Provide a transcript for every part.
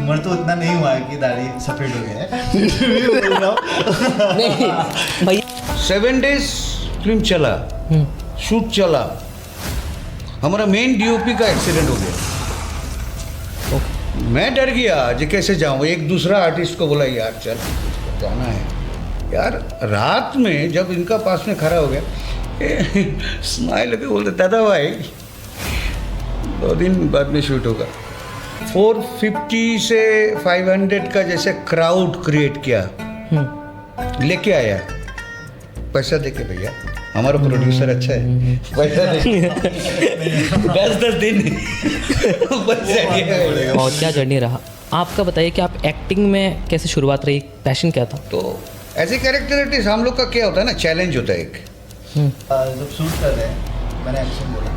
उम्र तो उतना नहीं हुआ है कि दाढ़ी सफेद हो गया है। नहीं भैया 7 days फिल्म चला, शूट चला, हमारा मेन डीओपी का एक्सीडेंट हो गया। मैं डर गया जी कैसे जाऊँ। एक दूसरा आर्टिस्ट को बोला यार चल जाना है यार। रात में जब इनका पास में खड़ा हो गया स्माइल लगे बोलते दादा भाई 2 दिन बाद में शूट होगा। 450 से 500 का जैसे क्राउड क्रिएट किया, लेके आया पैसा देके। भैया हमारा प्रोड्यूसर अच्छा है, पैसा देके 10 दिन और क्या जर्नी रहा आपका, बताइए कि आप एक्टिंग में कैसे शुरुआत रही, पैशन क्या था? तो एज ए कैरेक्टर आर्टिस्ट हम लोग का क्या होता है ना, चैलेंज होता है एक। जब शूट कर रहे हैं, मैंने एक्शन बोला,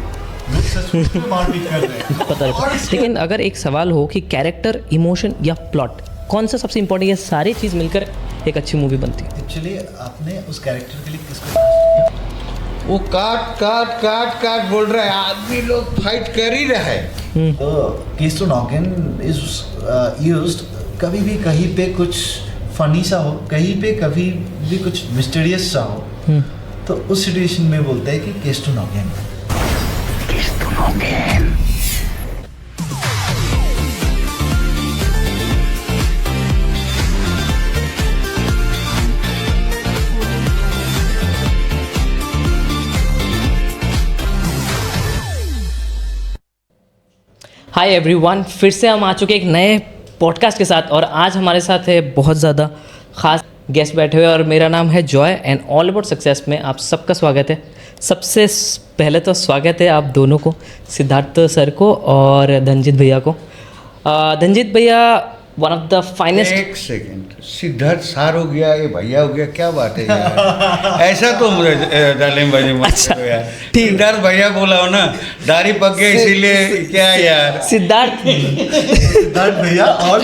लोग सच में मारपीट कर रहे हैं पता है। लेकिन अगर एक सवाल हो कि कैरेक्टर, इमोशन या प्लॉट कौन सा सबसे इंपॉर्टेंट, ये सारी चीज़ मिलकर एक अच्छी मूवी बनती है। एक्चुअली आपने उस कैरेक्टर के लिए किसको कास्ट किया? वो काट काट काट काट बोल रहा है, आदमी लोग फाइट कर ही रहा है। तो कीज टू नॉकिन इज यूज्ड कभी भी कहीं पे कुछ फनी सा हो, कहीं पे कभी भी कुछ मिस्टीरियस सा हो, तो उस सिचुएशन में बोलते हैं कि केस टू नॉकिन। हाय एवरीवन, फिर से हम आ चुके एक नए पॉडकास्ट के साथ और आज हमारे साथ है बहुत ज़्यादा ख़ास गेस्ट बैठे हुए और मेरा नाम है Joy and all about success में आप सबका स्वागत है। सबसे पहले तो स्वागत है आप दोनों को, सिद्धार्थ सर को और धनजीत भैया को। धनजीत भैया वन ऑफ द फाइनेस्ट। एक सेकंड, सिद्धार्थ सार हो गया, ये भैया हो गया, क्या बात है यार? ऐसा तो मुझे डालेंबाजी मत अच्छा, करो यार। ठीक। सिद्धार्थ भैया बोला हो ना, दाढ़ी पक गया इसीलिए क्या यार। सिद्धार्थ भैया और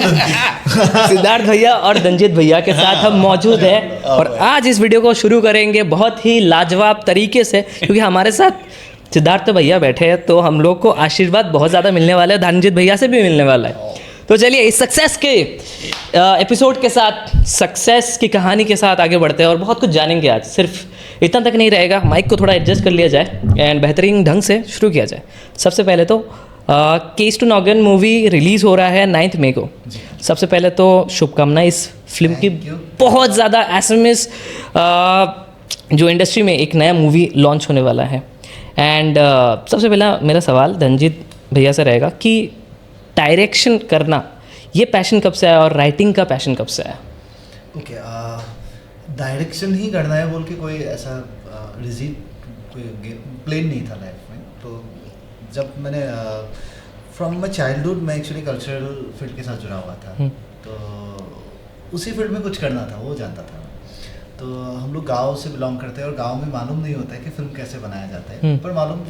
सिद्धार्थ भैया और धनजीत भैया के साथ हम मौजूद हैं और आज इस वीडियो को शुरू करेंगे बहुत ही लाजवाब तरीके से, क्योंकि हमारे साथ सिद्धार्थ भैया बैठे हैं तो हम लोग को आशीर्वाद बहुत ज़्यादा मिलने वाला है, धनजीत भैया से भी मिलने वाला है। तो चलिए इस सक्सेस के एपिसोड के साथ, सक्सेस की कहानी के साथ आगे बढ़ते हैं और बहुत कुछ जानेंगे। आज सिर्फ इतना तक नहीं रहेगा, माइक को थोड़ा एडजस्ट कर लिया जाए एंड बेहतरीन ढंग से शुरू किया जाए। सबसे पहले तो केस टू नॉकिन मूवी रिलीज़ हो रहा है 9 मई को। सबसे पहले तो शुभकामनाएं इस फिल्म की। बहुत ज़्यादा एसएमएस जो इंडस्ट्री में एक नया मूवी लॉन्च होने वाला है। एंड सबसे पहला मेरा सवाल धनजीत भैया से रहेगा कि डायरेक्शन करना ये पैशन कब से आया और राइटिंग का पैशन कब से आया? ओके, डायरेक्शन ही करना है बोल के कोई ऐसा रिजिड कोई प्लान नहीं था लाइफ में। तो जब मैंने फ्रॉम माई चाइल्डहुड मैं एक्चुअली कल्चरल फील्ड के साथ जुड़ा हुआ था, तो उसी फील्ड में कुछ करना था, वो जानता था। तो हम लोग गांव से बिलोंग करते हैं और गांव में मालूम नहीं होता है कि फिल्म कैसे बनाया जाता है, पर मालूम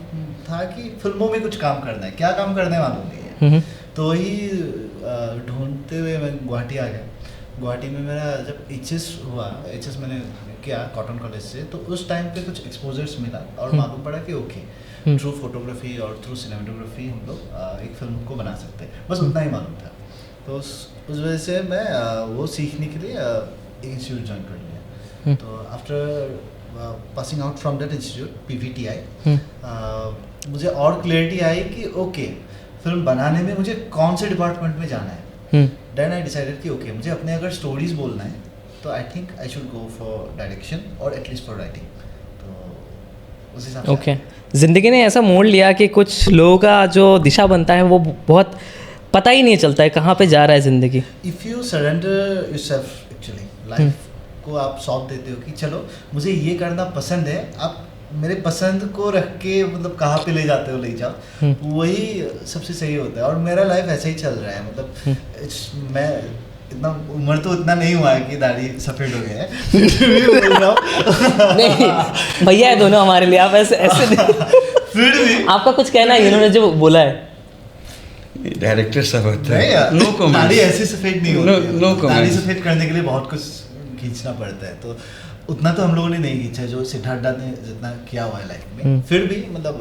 था कि फिल्मों में कुछ काम करना है, क्या काम करना है मालूम नहीं है। तो ही ढूंढते हुए मैं गुवाहाटी आ गया। गुवाहाटी में मेरा जब एचएस हुआ, एचएस मैंने किया कॉटन कॉलेज से, तो उस टाइम पे कुछ एक्सपोजर्स मिला और मालूम पड़ा कि ओके थ्रू फोटोग्राफी और थ्रू सिनेमेटोग्राफी हम लोग एक फिल्म को बना सकते हैं, बस उतना ही मालूम था। तो उस वजह से मैं वो सीखने के लिए एक इंस्टीट्यूट ज्वाइन कर लिया। तो after passing out from that institute PVTI मुझे और क्लियरिटी आई कि ओके फिल्म बनाने में मुझे कौन से डिपार्टमेंट में जाना है। देन आई डिसाइडेड कि ओके मुझे अपने अगर स्टोरीज बोलना है तो I think I should go for direction और एटलीस्ट फॉर राइटिंग। तो उस हिसाब से ओके, ज़िंदगी ने ऐसा मोड़ लिया कि कुछ लोगों का जो दिशा बनता है वो बहुत पता ही नहीं चलता है कहाँ पे जा रहा है ज़िंदगी। If you surrender yourself, actually life को आप सौंप देते हो कि चलो मुझे ये करना पसंद है, आप मेरे पसंद को रख के मतलब कहाँ पे ले जाते हो ले जाओ, वही सबसे सही होता है। और मेरा लाइफ ऐसे ही चल रहा है, मतलब मैं इतना उम्र तो उतना नहीं हुआ है कि दाढ़ी सफ़ेद हो गया है फिर भी बोल रहा हूँ नहीं भैया है दोनों हमारे लिए, आप ऐसे फिर भी आपका कुछ कहना है इन्होंने जो बोला है? डायरेक्टर सब होता नहीं है, यार, नो कमेंट। दाढ़ी ऐसे सफ़ेद नहीं होती है। No comment. दाढ़ी सफ़ेद करने के लिए बहुत कुछ खींचना पड़ता है, तो उतना तो हम लोगों ने नहीं खींचा जो सिद्धार्थ ने जितना किया हुआ है लाइफ में। फिर भी मतलब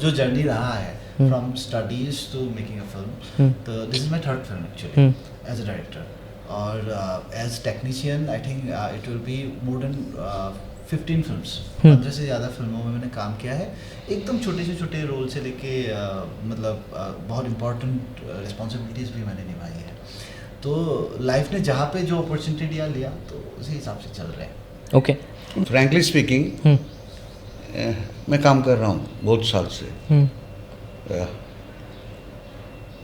जो जर्नी रहा है from studies to making a film. So this is my third film actually as a director. और as technician I think it will be more than 15 films. 15 से ज़्यादा फिल्मों में मैंने काम किया है, एकदम छोटे से छोटे रोल से लेके मतलब बहुत इम्पोर्टेंट रिस्पॉन्सिबिलिटीज़ भी मैंने निभाई है. तो लाइफ ने जहाँ पे जो अपॉर्चुनिटी लिया तो उसी हिसाब से चल रहे हैं. ओके. फ्रैंकली स्पीकिंग मैं काम कर रहा हूँ बहुत साल से.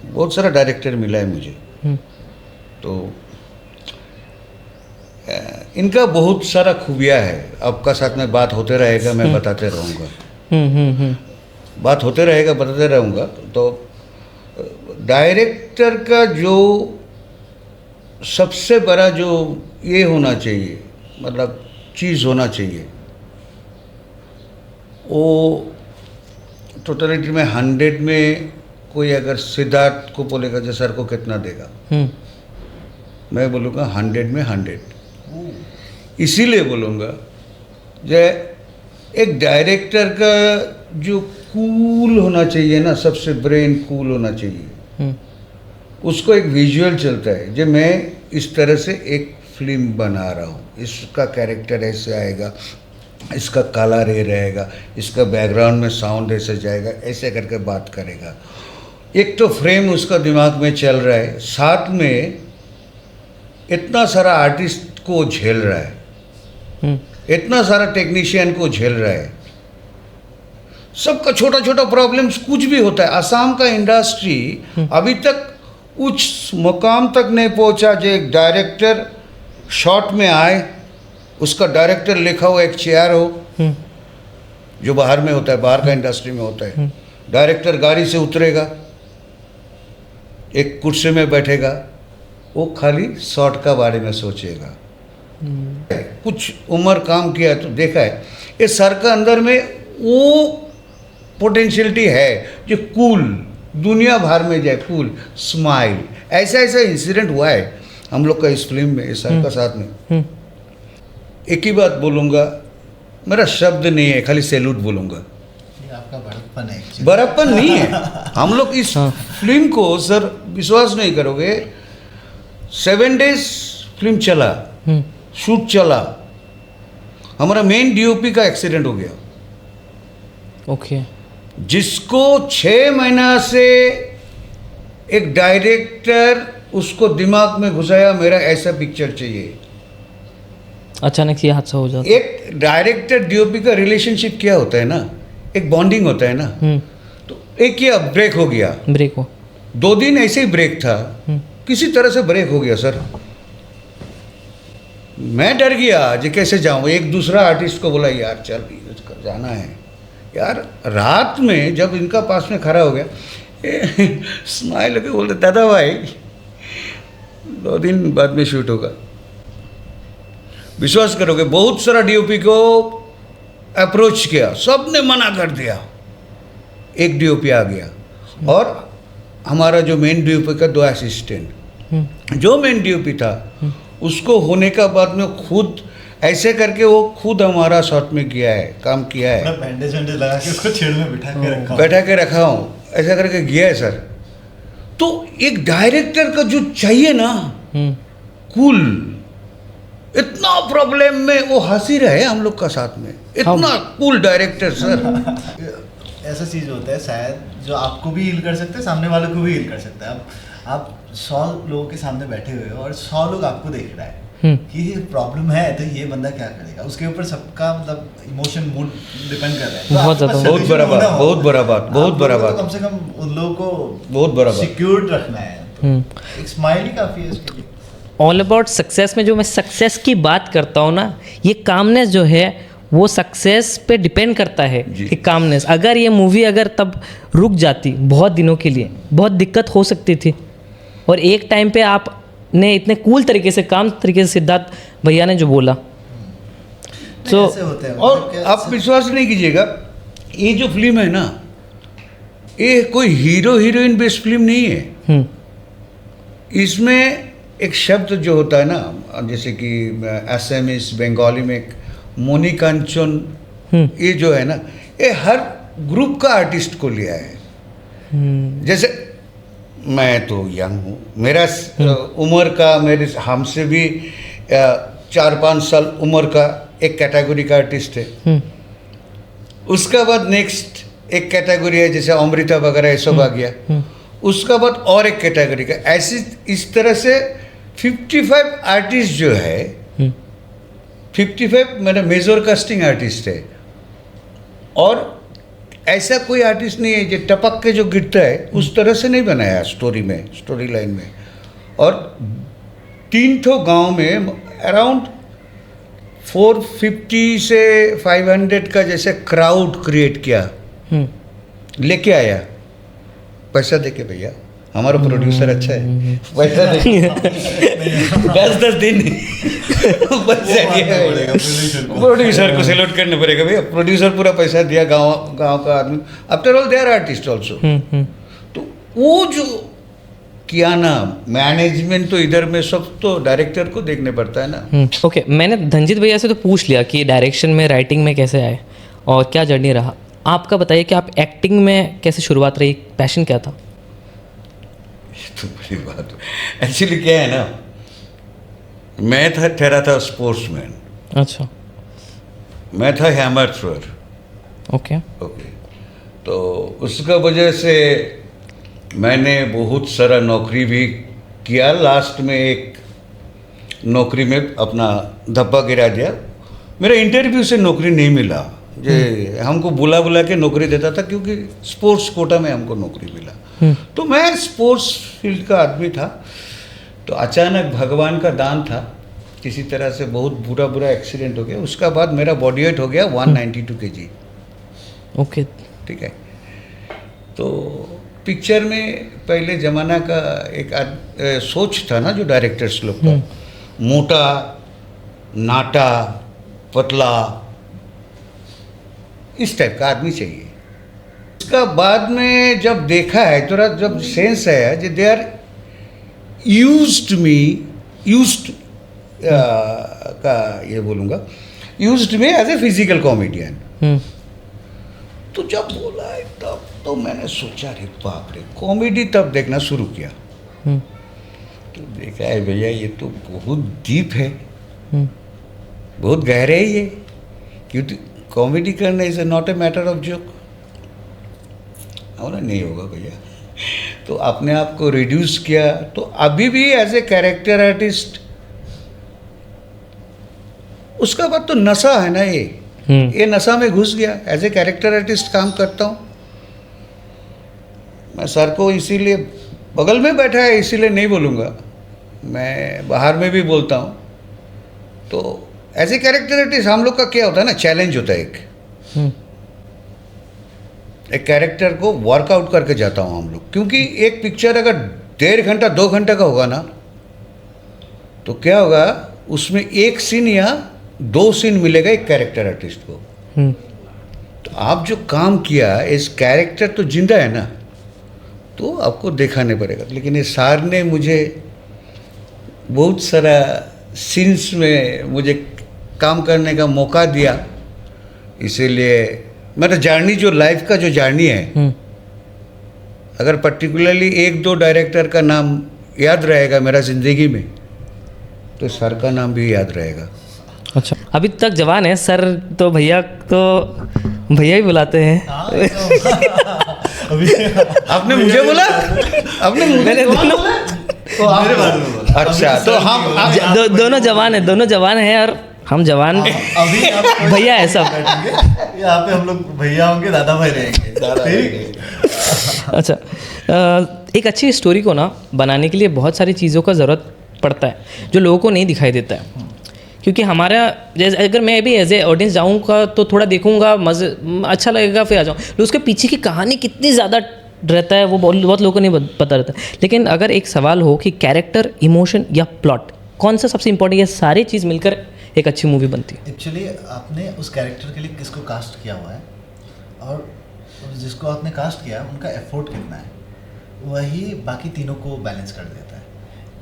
बहुत सारा डायरेक्टर मिला है मुझे. तो इनका बहुत सारा खूबियाँ है. आपका साथ में बात होते रहेगा, मैं बताते रहूँगा. बात होते रहेगा, बताते रहूँगा. तो डायरेक्टर का जो सबसे बड़ा जो ये होना चाहिए, मतलब चीज़ होना चाहिए, वो टोटलिटी में 100 में कोई अगर सिद्धार्थ को बोलेगा जो सर को कितना देगा, मैं बोलूँगा 100 में 100. इसीलिए बोलूँगा जो एक डायरेक्टर का जो कूल होना चाहिए ना, सबसे ब्रेन कूल होना चाहिए. उसको एक विजुअल चलता है जो मैं इस तरह से एक फिल्म बना रहा हूँ, इसका कैरेक्टर ऐसे आएगा, इसका कलर ये रहेगा, इसका बैकग्राउंड में साउंड ऐसे जाएगा, ऐसे करके बात करेगा. एक तो फ्रेम उसका दिमाग में चल रहा है, साथ में इतना सारा आर्टिस्ट को झेल रहा है, इतना सारा टेक्नीशियन को झेल रहा है. सबका छोटा छोटा प्रॉब्लम्स कुछ भी होता है. असम का इंडस्ट्री अभी तक उस मुकाम तक नहीं पहुंचा जो एक डायरेक्टर शॉट में आए, उसका डायरेक्टर लिखा हुआ एक चेयर हो, जो बाहर में होता है, बाहर का इंडस्ट्री में होता है. डायरेक्टर गाड़ी से उतरेगा, एक कुर्सी में बैठेगा, वो खाली शॉट का बारे में सोचेगा. कुछ उम्र काम किया तो देखा है ये सर का अंदर में वो पोटेंशियलिटी है जो कूल दुनिया भर में जाए, कूल स्माइल. ऐसा ऐसा इंसिडेंट हुआ है हम लोग का इस फिल्म में, इस सर का साथ में. एक ही बात बोलूँगा, मेरा शब्द नहीं है, खाली सैल्यूट बोलूँगा. ये आपका बड़प्पन है actually. बड़प्पन नहीं है. हम लोग इस फिल्म को सर विश्वास नहीं करोगे, 7 days फिल्म चला, शूट चला, हमारा मेन डीओपी का एक्सीडेंट हो गया. ओके. जिसको 6 महीना से एक डायरेक्टर उसको दिमाग में घुसाया मेरा ऐसा पिक्चर चाहिए. अचानक से हादसा हो जाता. एक डायरेक्टर डीओपी का रिलेशनशिप क्या होता है ना, एक बॉन्डिंग होता है ना. तो एक क्या ब्रेक हो गया, ब्रेक हो 2 दिन ऐसे ही ब्रेक था, किसी तरह से ब्रेक हो गया सर. मैं डर गया जी कैसे जाऊँ. एक दूसरा आर्टिस्ट को बोला यार चल जाना है यार. रात में जब इनका पास में खड़ा हो गया, स्माइल होकर बोलते दादा भाई 2 दिन बाद में शूट होगा. विश्वास करोगे बहुत सारा डीओपी को अप्रोच किया, सब ने मना कर दिया. एक डीओपी आ गया और हमारा जो मेन डीओपी का 2 असिस्टेंट, जो मेन डीओपी था उसको होने का बाद में खुद ऐसे करके वो खुद हमारा शॉट में किया है, काम किया है. बैंडेज वैंडेज लगा के उसको छेड़ में बैठा के रखा हूँ, ऐसा करके गया है सर. तो एक डायरेक्टर का जो चाहिए ना कूल, इतना प्रॉब्लम में वो हंसी रहे हम लोग का साथ में, इतना कूल डायरेक्टर सर. ऐसा चीज़ होता है शायद जो आपको भी हील कर सकते हैं, सामने वालों को भी हील कर सकता है. आप 100 लोगों के सामने बैठे हुए हो और 100 लोग आपको देख रहा है कि ये प्रॉब्लम है, तो ये बंदा क्या करेगा, उसके ऊपर सबका मतलब इमोशन मूड डिपेंड कर रहा है. बहुत बड़ा बात, बहुत बड़ा बात, बहुत बड़ा बात. कम से कम उन लोगों को बहुत बड़ा बात सिक्योर्ड रखना है. तो एक स्माइल ही काफ़ी है उसके लिए. ऑल अबाउट सक्सेस में जो मैं सक्सेस की बात करता हूँ ना, ये कामनेस जो है वो सक्सेस पे डिपेंड करता है कि कामनेस. अगर ये मूवी अगर तब रुक जाती बहुत दिनों के लिए, बहुत दिक्कत हो सकती थी. और एक टाइम पे आपने इतने कूल तरीके से काम तरीके से सिद्धार्थ भैया ने जो बोला, तो और आप विश्वास नहीं कीजिएगा, ये जो फिल्म है ना, ये कोई हीरो हीरोइन बेस्ड फिल्म नहीं है. इसमें एक शब्द जो होता है ना, जैसे कि असमीज बंगाली में मोनी कांचन, ये जो है ना, ये हर ग्रुप का आर्टिस्ट को लिया है. जैसे मैं तो यंग हूँ, मेरा उम्र का मेरे हमसे भी 4-5 साल उम्र का एक कैटेगरी का आर्टिस्ट है। उसका बाद नेक्स्ट एक कैटेगरी है, जैसे अमृता वगैरह ये सब आ गया। उसका बाद और एक कैटेगरी का, ऐसी इस तरह से 55 आर्टिस्ट जो है, 55 मेरा मेजर कास्टिंग आर्टिस्ट है। और ऐसा कोई आर्टिस्ट नहीं है जो टपक के जो गिरता है उस तरह से नहीं बनाया स्टोरी में, स्टोरी लाइन में। और 3 ठो गांव में अराउंड 450 से 500 का जैसे क्राउड क्रिएट किया, लेके आया पैसा देके। भैया हमारा प्रोड्यूसर अच्छा है, पैसा देके 10-10 दिन पैसा दिया, प्रोड्यूसर को सैल्यूट करने पड़ेगा भैया। प्रोड्यूसर पूरा पैसा दिया, गांव का आदमी, after all they are artist also. तो वो जो किया ना मैनेजमेंट, तो इधर में सब तो डायरेक्टर को देखने पड़ता है ना। ओके, मैंने धनजीत भैया से तो पूछ लिया कि डायरेक्शन में, राइटिंग में कैसे आए और क्या जर्नी रहा। आपका बताइए कि आप एक्टिंग में कैसे शुरुआत रही, पैशन क्या था? तो बड़ी बात, एक्चुअली क्या है ना, मैं था ठहरा था स्पोर्ट्समैन। अच्छा, मैं था हैमर थ्रोअर। ओके। तो उसका वजह से मैंने बहुत सारा नौकरी भी किया। लास्ट में एक नौकरी में अपना धब्बा गिरा दिया। मेरा इंटरव्यू से नौकरी नहीं मिला, जे हमको बुला के नौकरी देता था, क्योंकि स्पोर्ट्स कोटा में हमको नौकरी मिला। तो मैं स्पोर्ट्स फील्ड का आदमी था। तो अचानक भगवान का दान था, किसी तरह से बहुत बुरा एक्सीडेंट हो गया। उसका बाद मेरा बॉडी वेट हो गया 192 kg। ओके, ठीक है। तो पिक्चर में पहले ज़माना का एक सोच था ना जो डायरेक्टर्स लोग का, मोटा, नाटा, पतला, इस टाइप का आदमी चाहिए। उसका बाद में जब देखा है, थोड़ा जब सेंस आया जो दे आर यूज्ड का ये बोलूँगा, यूज्ड में एज ए फिजिकल कॉमेडियन। तो जब बोला है तब तो मैंने सोचा, रे बाप रे, कॉमेडी तब देखना शुरू किया। तो देखा है भैया ये तो बहुत डीप है, बहुत गहरे है ये, क्योंकि कॉमेडी करना is not a matter of joke. और नहीं होगा भैया। तो अपने आप को रिड्यूस किया। तो अभी भी एज ए कैरेक्टर आर्टिस्ट, उसका बाद तो नशा है ना ये नशा में घुस गया। एज ए कैरेक्टर आर्टिस्ट काम करता हूँ मैं। सर को इसीलिए बगल में बैठा है, इसीलिए नहीं बोलूँगा, मैं बाहर में भी बोलता हूँ। तो एज ए कैरेक्टर आर्टिस्ट हम लोग का क्या होता है ना, चैलेंज होता है एक कैरेक्टर को वर्कआउट करके जाता हूँ हम लोग। क्योंकि एक पिक्चर अगर 1.5 घंटा 2 घंटे का होगा ना, तो क्या होगा उसमें 1 सीन या 2 सीन मिलेगा एक कैरेक्टर आर्टिस्ट को। तो आप जो काम किया, इस कैरेक्टर तो जिंदा है ना, तो आपको दिखाने पड़ेगा। लेकिन ये सार ने मुझे बहुत सारा सीन्स में मुझे काम करने का मौका दिया। इसीलिए मेरा जर्नी, जो लाइफ का जो जर्नी है, अगर पर्टिकुलरली 1-2 डायरेक्टर का नाम याद रहेगा मेरा ज़िंदगी में, तो सर का नाम भी याद रहेगा। अच्छा, अभी तक जवान है सर, तो भैया ही बुलाते हैं। आपने मुझे बोला? आपने मुझे बोला? तो मेरे बारे में बोला। अच्छा, तो हम दोनों जवान हैं और हम जवान अभी आप भैया है सब। बैठेंगे यहाँ पे, हम लोग भैया होंगे, दादा भाई रहेंगे। अच्छा, एक अच्छी स्टोरी को ना बनाने के लिए बहुत सारी चीज़ों का ज़रूरत पड़ता है जो लोगों को नहीं दिखाई देता है। क्योंकि हमारा, जैसे अगर मैं भी एज ए ऑडियंस जाऊँगा तो थोड़ा देखूँगा, मज़े अच्छा लगेगा, फिर आ जाऊँ। तो उसके पीछे की कहानी कितनी ज़्यादा रहता है वो बहुत लोगों को नहीं पता रहता। लेकिन अगर एक सवाल हो कि कैरेक्टर, इमोशन या प्लॉट, कौन सा सबसे इंपॉर्टेंट, ये सारी चीज़ मिलकर एक अच्छी मूवी बनती है। एक्चुअली आपने उस कैरेक्टर के लिए किसको कास्ट किया हुआ है और जिसको आपने कास्ट किया उनका एफर्ट कितना है, वही बाकी तीनों को बैलेंस कर देता है।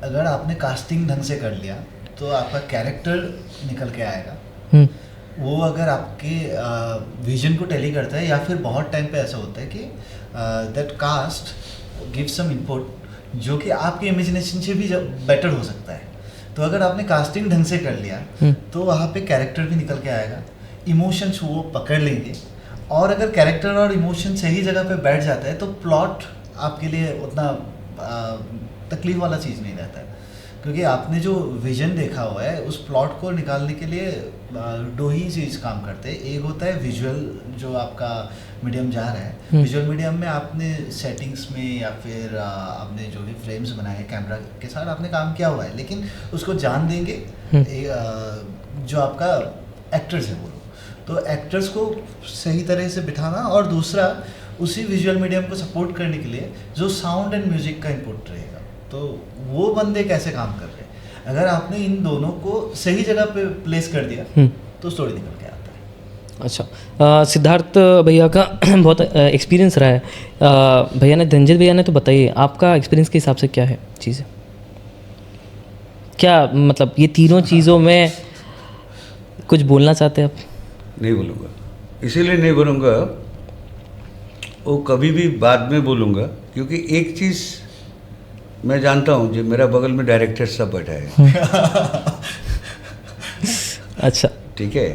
अगर आपने कास्टिंग ढंग से कर लिया तो आपका कैरेक्टर निकल के आएगा। वो अगर आपके विजन को टेली करता है, या फिर बहुत टाइम पे ऐसा होता है कि that cast give some input जो कि आपके इमेजिनेशन से भी बेटर हो सकता है। तो अगर आपने कास्टिंग ढंग से कर लिया तो वहाँ पे कैरेक्टर भी निकल के आएगा, इमोशंस वो पकड़ लेंगे, और अगर कैरेक्टर और इमोशन सही जगह पे बैठ जाता है तो प्लॉट आपके लिए उतना तकलीफ वाला चीज़ नहीं रहता है, क्योंकि आपने जो विजन देखा हुआ है उस प्लॉट को निकालने के लिए दो ही चीज़ काम करते हैं। एक होता है विजुअल, जो आपका मीडियम जा रहा है, विजुअल मीडियम में आपने सेटिंग्स में या फिर आपने जो भी फ्रेम्स बनाए कैमरा के साथ आपने काम किया हुआ है, लेकिन उसको जान देंगे जो आपका एक्टर्स है वो लोग, तो एक्टर्स को सही तरह से बिठाना, और दूसरा उसी विजुअल मीडियम को सपोर्ट करने के लिए जो साउंड एंड म्यूजिक का इनपुट रहेगा, तो वो बंदे कैसे काम कर रहे हैं। अगर आपने इन दोनों को सही जगह पे प्लेस कर दिया तो स्टोरी निकल के आता है। अच्छा, सिद्धार्थ भैया का बहुत एक्सपीरियंस रहा है, भैया ने, रंजित भैया ने, तो बताइए आपका एक्सपीरियंस के हिसाब से क्या है चीज़ें, क्या मतलब ये तीनों चीज़ों में कुछ बोलना चाहते हैं आप? नहीं बोलूँगा, इसीलिए नहीं बोलूँगा, वो कभी भी बाद में बोलूँगा, क्योंकि एक चीज़ मैं जानता हूँ, जो मेरा बगल में डायरेक्टर सब बैठा है अच्छा, ठीक है,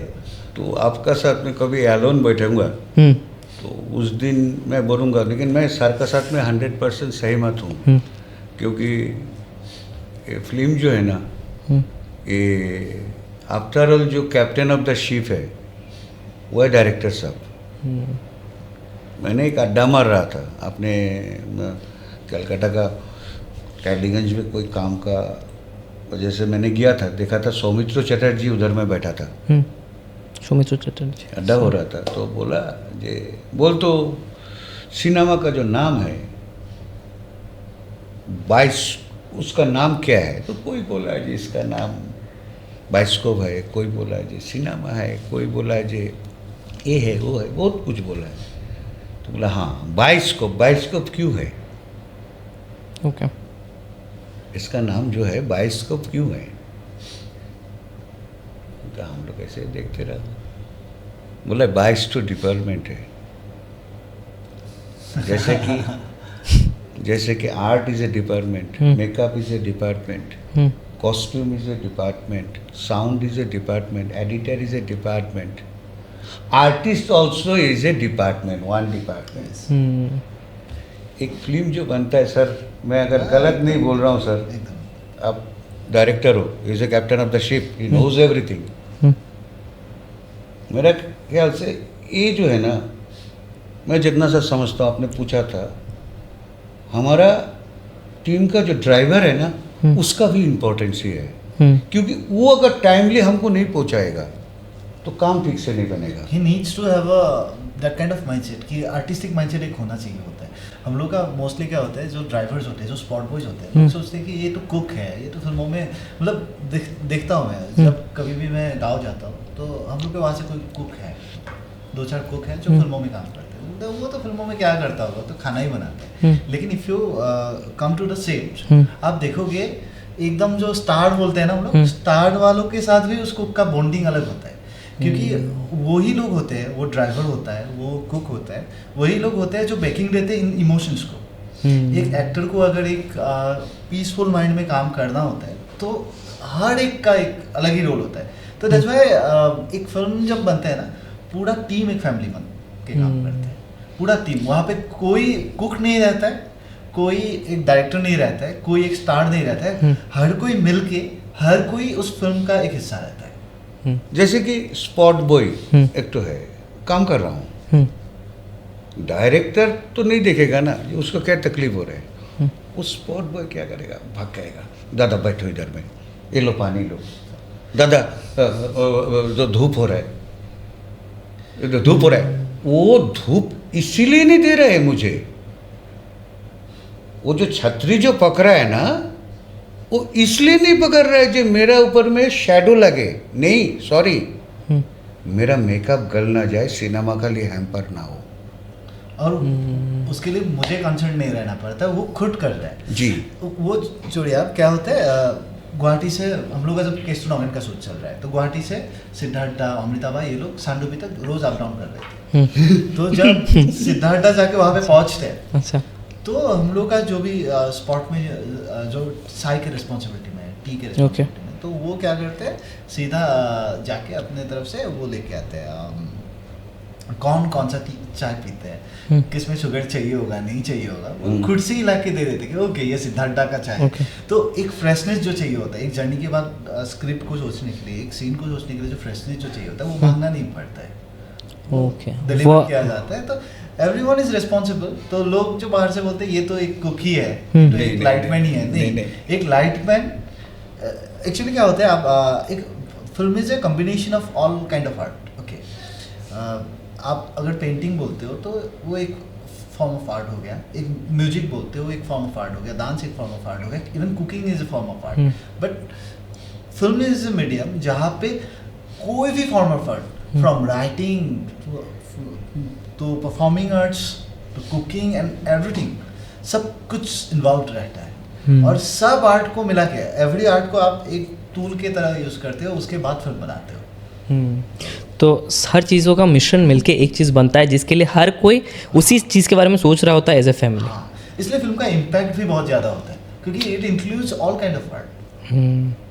तो आपका साथ में कभी एलोन बैठूंगा तो उस दिन मैं बोलूँगा, लेकिन मैं सर का साथ में 100% सहमत हूँ, क्योंकि ये फिल्म जो है ना, ये आफ्टर ऑल जो कैप्टन ऑफ द शिप है वो है डायरेक्टर साहब। मैंने एक अड्डा मार रहा था अपने कलकत्ता का टैलीगंज में, कोई काम का वजह से मैंने गया था, देखा था सौमित्र चटर्जी उधर में बैठा था, सौमित्र चटर्जी अड्डा हो रहा था, तो बोला जे बोल तो सिनेमा का जो नाम है 22, उसका नाम क्या है, तो कोई बोला जी इसका नाम बाइस्कोप है, कोई बोला जी सिनेमा है, कोई बोला जी ये है वो है, बहुत कुछ बोला है, तो बोला हाँ बाइस्कोप, बाइस्कोप क्यों है, ओके, इसका नाम जो है बाइस्कोप क्यों है, तो हम लोग ऐसे देखते रहे, बोला 22 तो डिपार्टमेंट है, जैसे कि art is A department, makeup is A department, costume is A department, sound is A department, editor is A department, artist also is A department, one department. एक फिल्म जो बनता है सर, मैं अगर गलत नहीं बोल रहा हूँ सर, आप डायरेक्टर हो, is a captain of the ship, he knows everything. मेरा ख्याल से ये जो है ना, मैं जितना सा समझता हूँ, आपने पूछा था, हमारा टीम का जो ड्राइवर है ना, उसका भी इम्पोर्टेंस ही है, क्योंकि वो अगर टाइमली हमको नहीं पहुँचाएगा तो काम ठीक से नहीं बनेगा। He needs to have a that kind of mindset, कि आर्टिस्टिक माइंडसेट एक होना चाहिए होता है। हम लोग का मोस्टली क्या होता है, जो ड्राइवर्स होते हैं, जो स्पॉट बॉयज होते हैं, लोग सोचते हैं कि ये तो कुक है, ये तो फिल्मों में, मतलब देखता हूँ मैं, जब कभी भी मैं गाँव जाता हूँ तो हम लोग के वहाँ से कोई कुक है, 2-4 कुक हैं जो फिल्मों में काम करते हैं, तो वो तो फिल्मों में क्या करता होगा, तो खाना ही बनाते हैं। लेकिन if you come to the set, आप देखोगे एकदम जो स्टार बोलते हैं ना हम लोग, स्टार वालों के साथ भी उस कुक का बॉन्डिंग अलग होता है, क्योंकि वही लोग होते हैं, वो ड्राइवर होता है, वो कुक होता है, वही लोग होते हैं जो बैकिंग देते हैं इन इमोशंस को। एक एक्टर को अगर एक पीसफुल माइंड में काम करना होता है तो हर एक का एक अलग ही रोल होता है। तो दैट्स व्हाई एक फिल्म जब बनता है ना, पूरा टीम एक फैमिली बन के काम करते हैं, पूरा टीम। वहाँ पे कोई कुक नहीं रहता है, कोई एक डायरेक्टर नहीं रहता है, कोई एक स्टार नहीं रहता है, हर कोई मिल के, हर कोई उस फिल्म का एक हिस्सा रहता है। जैसे कि स्पॉट बॉय एक तो है, काम कर रहा हूँ, डायरेक्टर तो नहीं देखेगा ना उसको क्या तकलीफ हो रहा है, उस स्पॉट बॉय क्या करेगा, भाग जाएगा, दादा बैठो इधर में, ये लो पानी लो, दादा जो धूप हो रहा है, धूप हो रहा है, वो धूप इसीलिए नहीं दे रहे मुझे, वो जो छतरी जो पकड़ा है ना, वो इसलिए नहीं पकड़ रहा है जो मेरा ऊपर में शैडो लगे, नहीं सॉरी, मेरा मेकअप गल ना जाए, सिनेमा का लिए हैम्पर ना हो, और उसके लिए मुझे कंसर्न नहीं रहना पड़ता, वो खुद करता है जी। वो छोड़िए, आप क्या होता है, गुवाहाटी से हम लोग का जब केस टू नॉवेन का शूट चल रहा है तो गुवाहाटी से सिद्धार्था अमृताबा ये लोग सांडोपी तक रोज अप डाउन कर रहे थे। तो जब सिद्धार्था जाके वहाँ पे पहुँचते हैं अच्छा तो हम लोग का जो भी स्पॉट में जो साई के रिस्पॉन्सिबिलिटी में है, टी के रिस्पॉन्सिबिलिटी में, तो वो क्या करते हैं सीधा जाके अपने तरफ से वो लेके आते हैं कौन सा चाय पीते हैं, किसमें शुगर चाहिए होगा नहीं चाहिए होगा, वो खुद से ही ला के दे देते कि ओके ये सिद्धार्था का चाय है। तो एक फ्रेशनेस जो चाहिए होता है एक जर्नी के बाद स्क्रिप्ट को सोचने के लिए, एक सीन को सोचने के लिए जो फ्रेशनेस जो चाहिए होता है वो मांगना नहीं पड़ता है, ओके डिलीवर किया जाता है। तो एवरीवन इज रिस्पॉन्सिबल। तो लोग जो बाहर से बोलते हैं ये तो एक कुक ही है, तो एक लाइटमैन ही है, नहीं, एक लाइटमैन एक्चुअली क्या होता है, आप एक film is a combination of all kind of art. Okay, आप अगर पेंटिंग बोलते हो तो वो एक फॉर्म ऑफ आर्ट हो गया, एक म्यूजिक बोलते हो एक फॉर्म ऑफ आर्ट हो गया, डांस एक फॉर्म ऑफ आर्ट हो गया, even cooking is a form of art. But film is a medium जहाँ पे कोई भी form of art from writing तो परफॉर्मिंग आर्ट्स तो कुकिंग एंड एवरीथिंग सब कुछ इन्वॉल्व रहता है। और सब आर्ट को मिला के एवरी आर्ट को आप एक टूल के तरह यूज़ करते हो, उसके बाद फिल्म बनाते हो। तो हर चीज़ों का मिश्रण मिलके एक चीज़ बनता है जिसके लिए हर कोई उसी चीज़ के बारे में सोच रहा होता है एज ए फैमिली। हाँ, इसलिए फिल्म का इम्पैक्ट भी बहुत ज़्यादा होता है क्योंकि it includes all kind of art.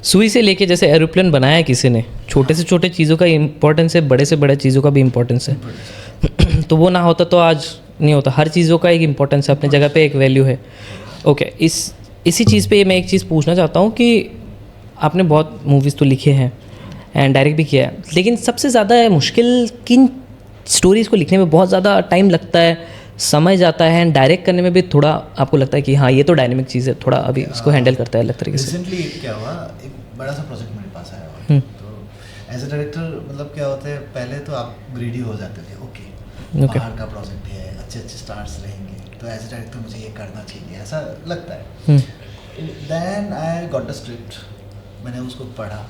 सुई से लेके जैसे एरोप्लेन बनाया किसी ने, छोटे से छोटे चीज़ों का इम्पोर्टेंस है, बड़े से बड़े चीज़ों का भी इम्पोर्टेंस है। तो वो ना होता तो आज नहीं होता। हर चीज़ों का एक इम्पोर्टेंस है, अपनी जगह पे एक वैल्यू है। ओके, इसी चीज़ पे मैं एक चीज़ पूछना चाहता हूँ कि आपने बहुत मूवीज़ तो लिखे हैं एंड डायरेक्ट भी किया है, लेकिन सबसे ज़्यादा मुश्किल किन स्टोरीज़ को लिखने में बहुत ज़्यादा टाइम लगता है, समय जाता है, एंड डायरेक्ट करने में भी थोड़ा आपको लगता है कि हाँ ये तो डायनेमिक चीज़ है, थोड़ा अभी इसको हैंडल करता है अलग तरीके से? रिसेंटली क्या हुआ, एक बड़ा सा प्रोजेक्ट मेरे पास आया हुआ। तो एज ए डायरेक्टर मतलब क्या होता है, पहले तो आप ग्रीडी हो जाते थे, ओके बाहर का प्रोजेक्ट है, अच्छे अच्छे स्टार्स रहेंगे, तो एज ए डायरेक्टर मुझे ये करना चाहिए, ऐसा लगता है। Then I got the script, मैंने उसको पढ़ा,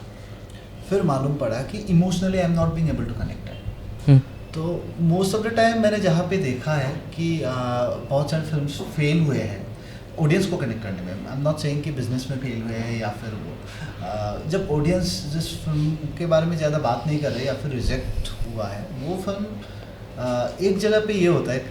फिर मालूम पड़ा कि emotionally I am not being able to connect. तो मोस्ट ऑफ द टाइम मैंने जहाँ पे देखा है कि बहुत सारे फिल्म्स फेल हुए हैं ऑडियंस को कनेक्ट करने में। आई एम नॉट सेइंग कि बिजनेस में फेल हुए हैं या फिर वो जब ऑडियंस जिस फिल्म के बारे में ज़्यादा बात नहीं कर रहे या फिर रिजेक्ट हुआ है वो फिल्म, एक जगह पे ये होता है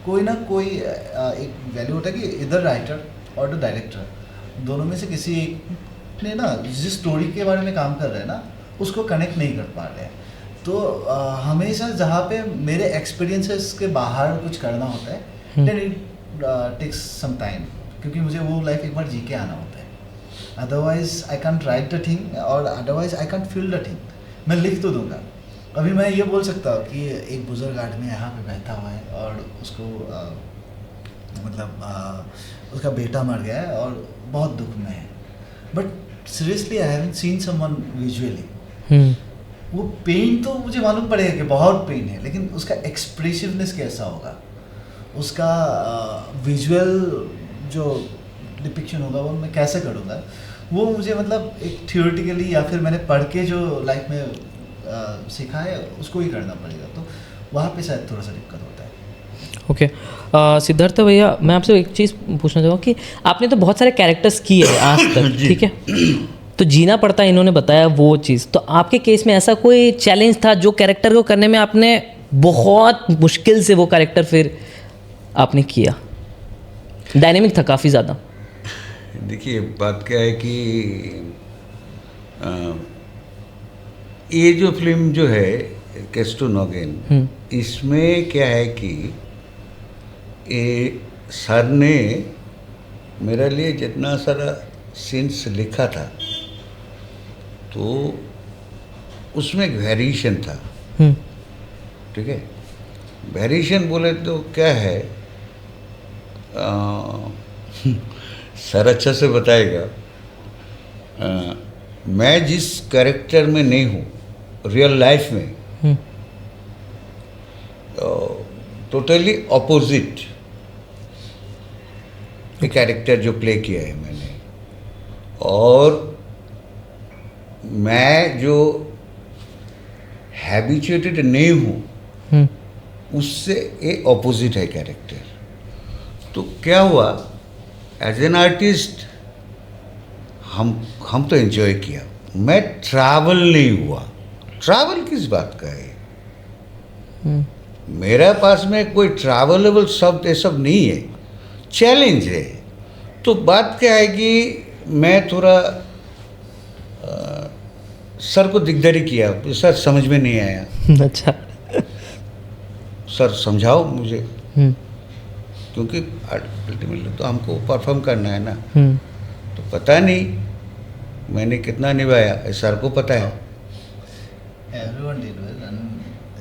कोई ना कोई एक वैल्यू होता है कि इधर राइटर और द डायरेक्टर दोनों में से किसी एक ने ना जिस स्टोरी के बारे में काम कर रहे हैं ना उसको कनेक्ट नहीं कर पा रहे हैं। तो हमेशा जहाँ पे मेरे एक्सपीरियंसेस के बाहर कुछ करना होता है then it takes some time, क्योंकि मुझे वो लाइफ एक बार जी के आना होता है। Otherwise I can't write the thing और otherwise I can't feel the thing. मैं लिख तो दूंगा, अभी मैं ये बोल सकता हूँ कि एक बुजुर्ग आदमी यहाँ पे बैठा हुआ है और उसको उसका बेटा मर गया है और बहुत दुख में है, but seriously I haven't seen someone visually. वो पेन तो मुझे मालूम पड़ेगा कि बहुत पेन है, लेकिन उसका एक्सप्रेसिवनेस कैसा होगा, उसका विजुअल जो डिपिक्शन होगा वो मैं कैसे करूँगा, वो मुझे मतलब एक थियोरेटिकली या फिर मैंने पढ़ के जो लाइफ में सीखा है उसको ही करना पड़ेगा। तो वहाँ पे शायद थोड़ा सा दिक्कत होता है। ओके सिद्धार्थ भैया, मैं आपसे एक चीज़ पूछना चाहूँगा कि आपने तो बहुत सारे कैरेक्टर्स किए हैं आज तक, ठीक है, तो जीना पड़ता है, इन्होंने बताया वो चीज़। तो आपके केस में ऐसा कोई चैलेंज था जो कैरेक्टर को करने में आपने बहुत मुश्किल से वो कैरेक्टर फिर आपने किया? डायनेमिक था काफ़ी ज़्यादा। देखिए बात क्या है कि ये जो फिल्म जो है केस टू नॉवेन, इसमें क्या है कि ये सर ने मेरे लिए जितना सारा सीन्स लिखा था तो उसमें एक वेरिएशन था, ठीक है। वेरिएशन बोले तो क्या है, सर अच्छा से बताएगा, मैं जिस कैरेक्टर में नहीं हूँ रियल लाइफ में, टोटली ऑपोजिट एक कैरेक्टर जो प्ले किया है मैंने, और मैं जो हैबिचुएटेड नहीं हूँ उससे एक ऑपोजिट है कैरेक्टर। तो क्या हुआ, एज एन आर्टिस्ट हम तो एंजॉय किया। मैं ट्रैवल नहीं हुआ। ट्रैवल किस बात का है? मेरा पास में कोई ट्रैवलेबल शब्द ये सब नहीं है, चैलेंज है। तो बात क्या है कि मैं थोड़ा सर को दिकदारी किया, सर समझ में नहीं आया। अच्छा। सर समझाओ मुझे, हम्म, क्योंकि अल्टीमेटली तो हमको परफॉर्म करना है ना। हम्म, तो पता नहीं मैंने कितना निभाया, ये सर को पता है। Everyone did well.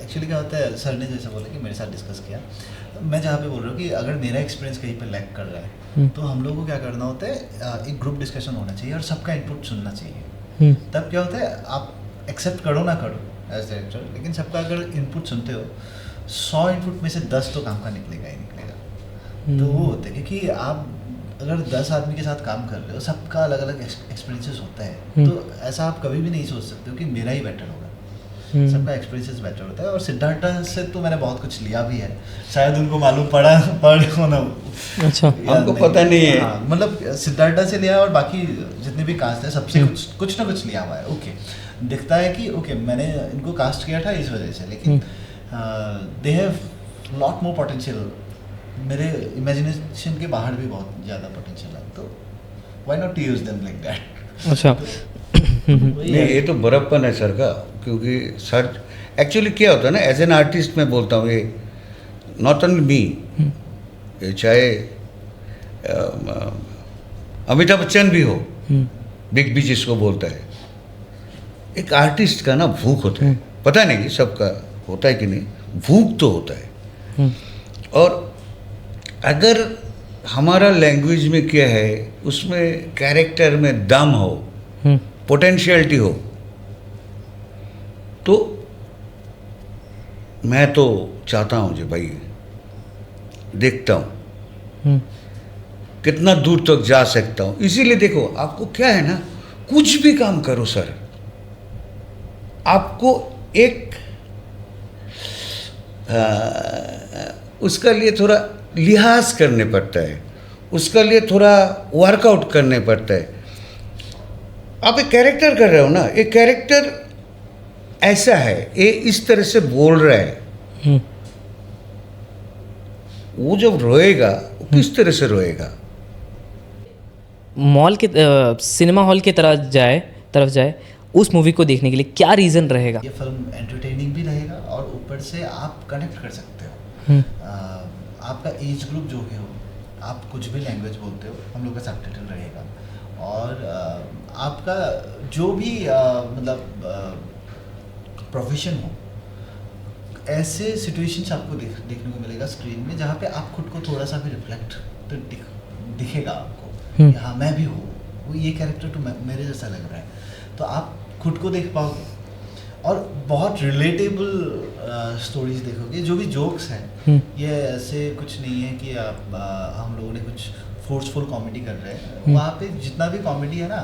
एक्चुअली क्या होता है, सर ने जैसे बोला कि मेरे साथ डिस्कस किया, मैं जहाँ पे बोल रहा हूँ कि अगर मेरा एक्सपीरियंस कहीं पे लैक कर रहा है तो हम लोगों को क्या करना होता है, एक ग्रुप डिस्कशन होना चाहिए और सबका इनपुट सुनना चाहिए। तब क्या होता है, आप एक्सेप्ट करो ना करो एज डायरेक्टर, लेकिन सबका अगर इनपुट सुनते हो 100 इनपुट में से 10 तो काम का निकलेगा ही निकलेगा। तो वो होता है क्योंकि आप अगर 10 आदमी के साथ काम कर रहे हो, सबका अलग अलग एक्सपीरियंसेस होता है, तो ऐसा आप कभी भी नहीं सोच सकते हो कि मेरा ही बेटर होगा। सबका एक्सपीरियंसेस बेटर होता है। और सिद्धार्थ से तो मैंने बहुत कुछ लिया भी है, शायद उनको मालूम पड़ा हो ना। अच्छा। हमको पता नहीं है। हाँ, मतलब सिद्धार्थ से लिया और बाकी जितने भी कास्ट है सबसे कुछ ना कुछ लिया हुआ है। ओके, दिखता है कि ओके मैंने इनको कास्ट किया था इस वजह से, लेकिन they have lot more potential. मेरे इमेजिनेशन के बाहर भी बहुत ज़्यादा पोटेंशियल है, तो why not to use them like that. अच्छा। नहीं, ये तो बड़प्पन है सर का, क्योंकि सर एक्चुअली क्या होता है ना, एज एन आर्टिस्ट मैं बोलता हूँ, ये नॉट ओनली मी, ये चाहे अमिताभ बच्चन भी हो, बिग बी जिसको बोलता है, एक आर्टिस्ट का ना भूख होता है। पता नहीं सबका होता है कि नहीं, भूख तो होता है। और अगर हमारा लैंग्वेज में क्या है, उसमें कैरेक्टर में दम हो, पोटेंशियलिटी हो, तो मैं तो चाहता हूँ जी भाई, देखता हूँ कितना दूर तक जा सकता हूँ। इसीलिए देखो, आपको क्या है ना, कुछ भी काम करो सर, आपको एक उसका लिए थोड़ा लिहाज करने पड़ता है, उसका लिए थोड़ा वर्कआउट करने पड़ता है। आप एक कैरेक्टर कर रहे हो ना, एक कैरेक्टर ऐसा है, ये इस तरह से बोल रहा है, वो जब रोएगा वो किस तरह से रोएगा। मॉल के सिनेमा हॉल की तरफ जाए उस मूवी को देखने के लिए क्या रीज़न रहेगा? ये फिल्म एंटरटेनिंग भी रहेगा और ऊपर से आप कनेक्ट कर सकते हो। आपका एज ग्रुप जो भी हो, आप कुछ भी लैंग्वेज बोलते हो, हम लोग का सबटाइटल रहेगा। और आपका जो भी मतलब प्रोफेशन हो, ऐसे सिचुएशंस आपको देखने को मिलेगा स्क्रीन में, जहाँ पे आप खुद को थोड़ा सा भी रिफ्लेक्ट तो दिखेगा आपको, हाँ मैं भी हूँ, वो ये कैरेक्टर तो मेरे जैसा लग रहा है, तो आप खुद को देख पाओगे। और बहुत रिलेटेबल स्टोरीज देखोगे। जो भी जोक्स हैं ये ऐसे कुछ नहीं है कि आप हम लोगों ने कुछ फोर्सफुल कॉमेडी कर रहे हैं। वहाँ पे जितना भी कॉमेडी है ना,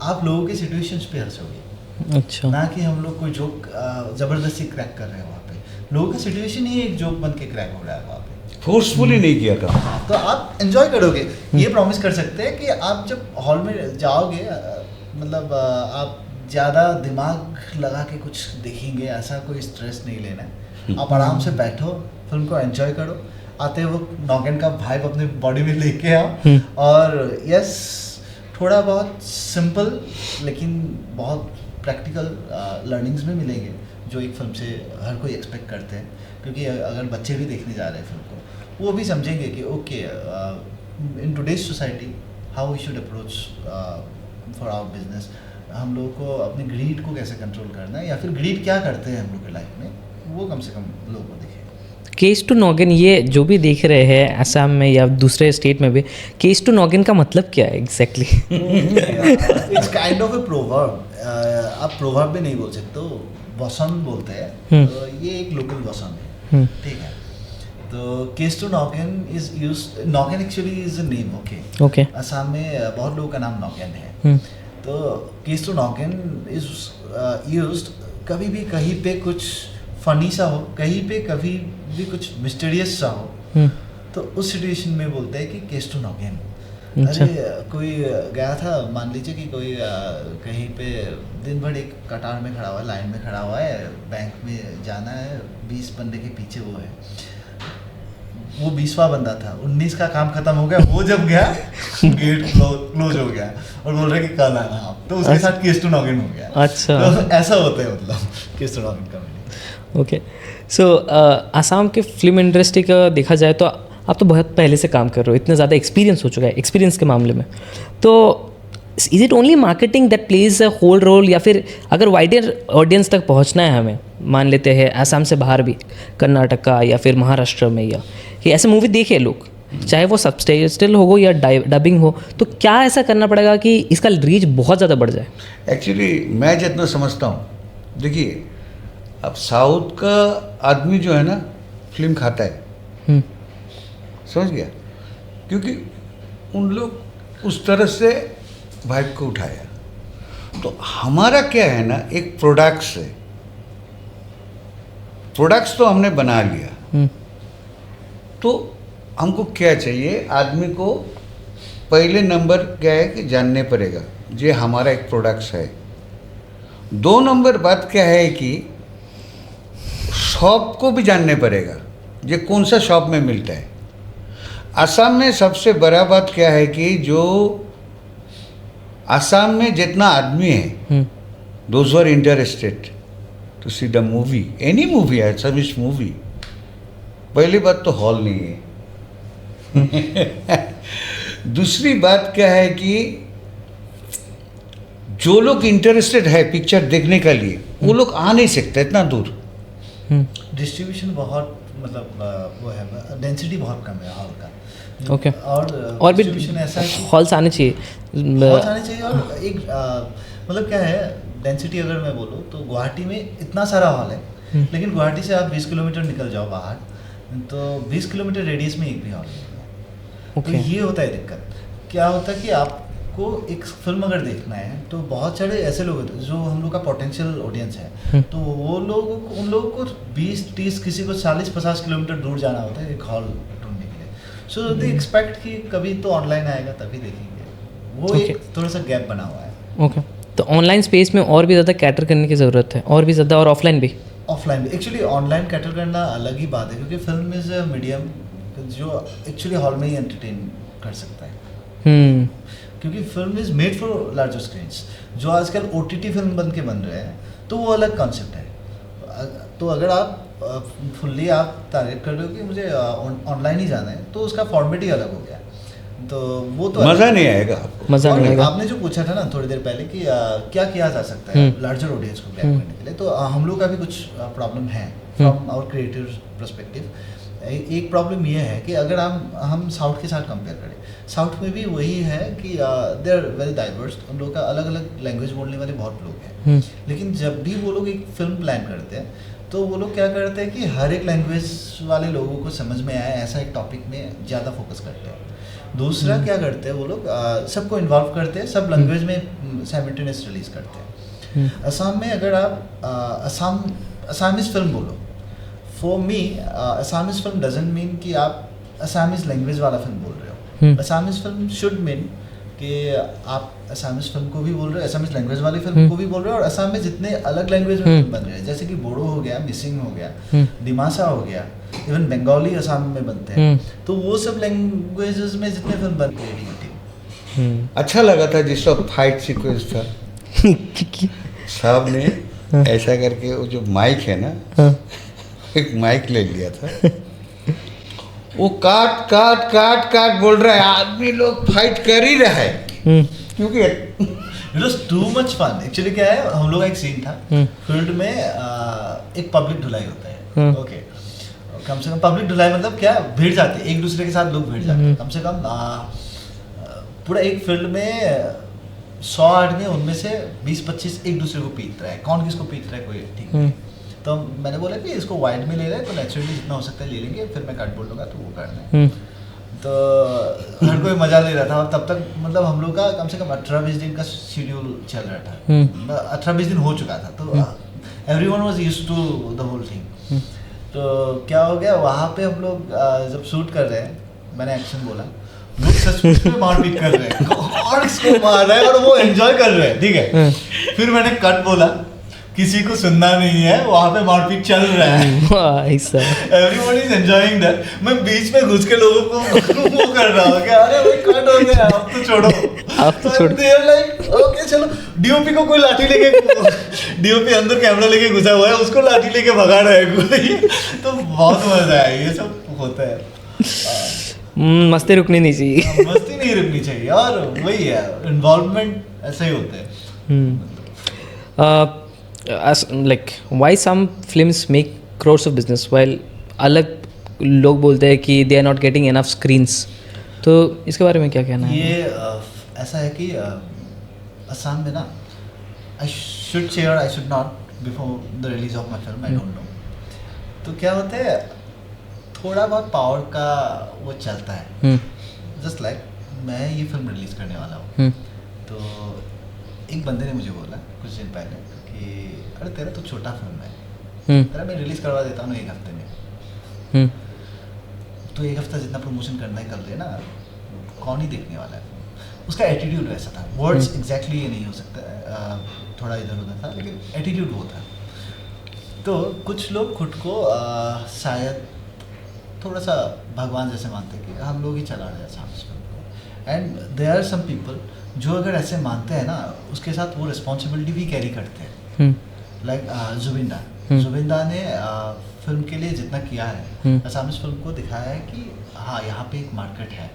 आप लोगों के सिचुएशंस पे हंसोगे। अच्छा। ना कि हम लोग कोई जोक ज़बरदस्ती क्रैक कर रहे हैं। वहाँ पे लोगों का सिचुएशन ही एक जोक बन के क्रैक हो रहा है वहाँ पे, फोर्सफुली नहीं किया था। तो आप एंजॉय करोगे। ये प्रॉमिस कर सकते हैं कि आप जब हॉल में जाओगे, मतलब आप ज़्यादा दिमाग लगा के कुछ देखेंगे, ऐसा कोई स्ट्रेस नहीं लेना है। आप आराम से बैठो, फिल्म को एंजॉय करो, आते वक्त नॉगन का वाइब अपने बॉडी में लेके आओ। और यस, थोड़ा बहुत सिंपल लेकिन बहुत प्रैक्टिकल लर्निंग्स भी मिलेंगे, जो एक फिल्म से हर कोई एक्सपेक्ट करते हैं। क्योंकि अगर बच्चे भी देखने जा रहे हैं फिल्म को, वो भी समझेंगे कि okay, in today's society how we should approach for our business. हम लोग को अपने ग्रीड को कैसे कंट्रोल करना है, या फिर ग्रीड क्या करते हैं हम लोग के लाइफ में, वो कम से कम लोगों को दिखे। केस टू नॉगिन, ये जो भी देख रहे हैं असम में या दूसरे स्टेट में भी, केस टू नॉगिन का मतलब क्या है exactly? It's kind of A proverb. आप प्रोवर्ब भी नहीं बोल सकते, वसन बोलते हैं, तो ये एक लोकल वसन है, ठीक है। तो case to Nogin is used, Nogin actually is a name, okay. Assam में बहुत लोगों का नाम नॉगिन है। तो case to Nogin is used कभी भी कहीं पे कुछ फनी सा हो, कहीं पे कभी भी कुछ मिस्टीरियस सा हो, तो उस सिचुएशन में बोलते हैं कि केस टू नॉगिन। अच्छा। अरे कोई गया था, मान लीजिए कि कोई कहीं पे दिन भर एक कतार में खड़ा हुआ है, लाइन में खड़ा हुआ है, बैंक में जाना है, 20 बंदे के पीछे वो है, वो 20वां बंदा था, 19 का काम खत्म हो गया, वो जब गया गेट क्लोज हो गया और बोल रहे कि कल आना आप, तो उसके साथ केस टू नॉगिन हो गया। अच्छा। तो ऐसा होता है मतलब केस टू नॉगिन का। ओके, सो आसाम के फिल्म इंडस्ट्री का देखा जाए तो आप तो बहुत पहले से काम कर रहे हो, इतना ज़्यादा एक्सपीरियंस हो चुका है एक्सपीरियंस के मामले में, तो is it only marketing that plays a whole role, या फिर अगर वाइडर ऑडियंस तक पहुंचना है हमें, मान लेते हैं आसाम से बाहर भी, कर्नाटका या फिर महाराष्ट्र में, या कि ऐसे मूवी देखे लोग, चाहे वो सबटाइटल हो या डबिंग हो, तो क्या ऐसा करना पड़ेगा कि इसका रीच बहुत ज़्यादा बढ़ जाए? एक्चुअली मैं जितना समझता हूँ, देखिए अब साउथ का आदमी जो है ना फिल्म खाता है, समझ गया, क्योंकि उन लोग उस तरह से वाइब को उठाया। तो हमारा क्या है ना, एक प्रोडक्ट्स है, प्रोडक्ट्स तो हमने बना लिया, तो हमको क्या चाहिए, आदमी को पहले नंबर क्या है कि जानने पड़ेगा ये हमारा एक प्रोडक्ट्स है। 2 नंबर बात क्या है कि शॉप को भी जानने पड़ेगा, ये कौन सा शॉप में मिलता है। असम में सबसे बड़ा बात क्या है कि जो असम में जितना आदमी है, those are interested to see the movie, any movie है, सर्विस मूवी। पहली बात तो हॉल नहीं है। दूसरी बात क्या है कि जो लोग इंटरेस्टेड है पिक्चर देखने के लिए, वो लोग आ नहीं सकते इतना दूर। डिस्ट्रीब्यूशन बहुत मतलब वो है, डेंसिटी बहुत कम है हॉल का। ओके। और भी distribution ऐसा है कि हॉल्स आने चाहिए, हॉल्स आने चाहिए। और एक मतलब क्या है डेंसिटी, अगर मैं बोलूँ तो गुवाहाटी में इतना सारा हॉल है, लेकिन गुवाहाटी से आप 20 किलोमीटर निकल जाओ बाहर, तो 20 किलोमीटर रेडियस में एक भी हॉल नहीं है। तो ये होता है दिक्कत। क्या होता है कि आपको एक फिल्म अगर देखना है तो बहुत सारे ऐसे लोग होते हैं जो हम लोग का पोटेंशियल ऑडियंस है, तो वो लोग, उन लोगों को 20-30, किसी को 40-50 किलोमीटर दूर जाना होता है एक हॉल ढूंढने के लिए। सो दे एक्सपेक्ट कि कभी तो ऑनलाइन आएगा तभी देखेंगे, वो एक थोड़ा सा गैप बना हुआ है। ओके, तो ऑनलाइन स्पेस में और भी ज़्यादा कैटर करने की ज़रूरत है, और भी ज़्यादा, और ऑफलाइन भी। ऑफलाइन भी एक्चुअली, ऑनलाइन कैटर करना अलग ही बात है, क्योंकि फिल्म इज़ अ मीडियम जो एक्चुअली हॉल में ही एंटरटेन कर सकता है। क्योंकि film is made for larger screens. जो आजकल OTT फिल्म बन रहे हैं, तो वो अलग कॉन्सेप्ट है। तो अगर आप फुल्ली आप टारगेट कर रहे हो कि मुझे ऑनलाइन ही जाना है, तो उसका फॉर्मेट ही अलग हो गया, तो वो तो मज़ा नहीं आएगा, मज़ा नहीं आएगा। आपने जो पूछा था ना थोड़ी देर पहले कि क्या किया जा सकता है लार्जर ऑडियंस को ग्रैब करने के लिए, तो हम लोग का भी कुछ प्रॉब्लम है फ्रॉम आवर क्रिएटिव पर्सपेक्टिव। एक प्रॉब्लम ये है कि अगर हम साउथ के साथ कंपेयर करें, साउथ में भी वही है कि दे आर वेरी डाइवर्स, उन लोग का अलग अलग लैंग्वेज बोलने वाले बहुत लोग हैं, लेकिन जब भी वो लोग एक फिल्म प्लान करते हैं, तो वो लोग क्या करते हैं कि हर एक लैंग्वेज वाले लोगों को समझ में आए ऐसा एक टॉपिक में ज़्यादा फोकस करते हैं। दूसरा क्या करते हैं वो लोग, सबको इन्वॉल्व करते हैं, सब लैंग्वेज में साइमल्टेनियस रिलीज करते हैं। असम में अगर आप असामीज फिल्म बोलो, for me Assamese film doesn't mean कि आप असामीज लैंग्वेज वाला फिल्म बोल रहे हो। असामीज फिल्म शुड मीन कि आप असामीज फिल्म को भी बोल रहे हो, असामीज लैंग्वेज वाली फिल्म को भी बोल रहे हो, और असम में जितने अलग लैंग्वेज में फिल्म बन रहे हैं, जैसे कि बोडो हो गया, मिसिंग हो गया, डिमासा हो गया, इवन बंगाली असम में बनते हैं, तो वो सब लैंग्वेजेस में जितने फिल्म बन रहे हैं। अच्छा लगा था जिस वक्त फाइट सीक्वेंस था, साहब ने ऐसा करके वो जो माइक है ना, एक माइक ले लिया था, वो काट काट काट काट बोल रहा है, आदमी लोग फाइट कर ही रहा है, क्योंकि it was too much fun. Actually क्या है, हम लोग का एक सीन था फील्ड में, एक पब्लिक धुलाई होता है, ओके, कम से कम पब्लिक धुलाई मतलब क्या, भीड़ जाती है, एक दूसरे के साथ लोग भीड़ जाते हैं, कम से कम पूरा एक फील्ड में 100 आदमी, उनमें से 20-25 एक दूसरे को पीट रहा है, कौन किसको पीट रहा है कोई ठीक नहीं। तो मैंने बोला कि इसको वाइड में ले रहे हैं, तो नेचुरली जितना हो सकता है ले लेंगे, फिर मैं कट बोल दूंगा तो वो करना है। तो हर कोई मजा ले रहा था, और तब तक मतलब हम लोग का कम से कम 18-20 दिन का शेड्यूल चल रहा था, 18-20 दिन हो चुका था, तो everyone was used to the whole thing. तो क्या हो गया, वहाँ पे हम लोग जब शूट कर रहे हैं, मैंने एक्शन बोला, लोग सच में मारपीट कर रहे हैं और इसको मार रहा है और वो एंजॉय कर रहे हैं, ठीक है। फिर मैंने कट बोला, किसी को सुनना नहीं है, वहाँ पे मारपीट चल रहा है, ऐसा एवरीबॉडी इज एंजॉयिंग दैट। मैं बीच में घुस के लोगों को वो कर रहा हूँ कि अरे भाई कट हो गया, अब तो छोड़ो, अब तो छोड़ो। दे आर लाइक ओके चलो। डीओपी को कोई लाठी लेके, डीओपी अंदर कैमरा लेके घुसा हुआ है, उसको लाठी लेके भगा रहा है कोई, तो बहुत मजा आया। ये सब होता है, मस्ती रुकनी नहीं चाहिए। मस्ती नहीं रुकनी चाहिए, और वही है इन्वॉल्वमेंट, ऐसा ही होता है। Like why some films make crores of business while अलग लोग बोलते हैं कि they are not getting enough screens, तो इसके बारे में क्या कहना है? ये ऐसा है कि असम में ना, I should share I should not before the release of my film, I don't know, तो क्या होता है थोड़ा बहुत पावर का वो चलता है। जस्ट लाइक मैं ये फिल्म रिलीज करने वाला हूँ, तो एक बंदे ने मुझे बोला कुछ दिन पहले कि अरे तेरा तो छोटा फिल्म है, तेरा मैं रिलीज करवा देता हूँ 1 हफ्ते में। तो 1 हफ्ता जितना प्रमोशन करना है कर लेना, कौन ही देखने वाला है। उसका एटीट्यूड वैसा था, वर्ड्स एग्जैक्टली ये नहीं हो सकता, थोड़ा इधर उधर था, लेकिन एटीट्यूड वो था। तो कुछ लोग खुद को शायद थोड़ा सा भगवान जैसे मानते कि हम लोग ही चला रहे हैं सामने को, and there are some people जो अगर ऐसे मानते हैं ना, उसके साथ वो रिस्पॉन्सिबिलिटी भी कैरी करते हैं। लाइक जुबिंदा ने फिल्म के लिए जितना किया है, असामिस फिल्म को दिखाया है कि हाँ यहाँ पे एक मार्केट है,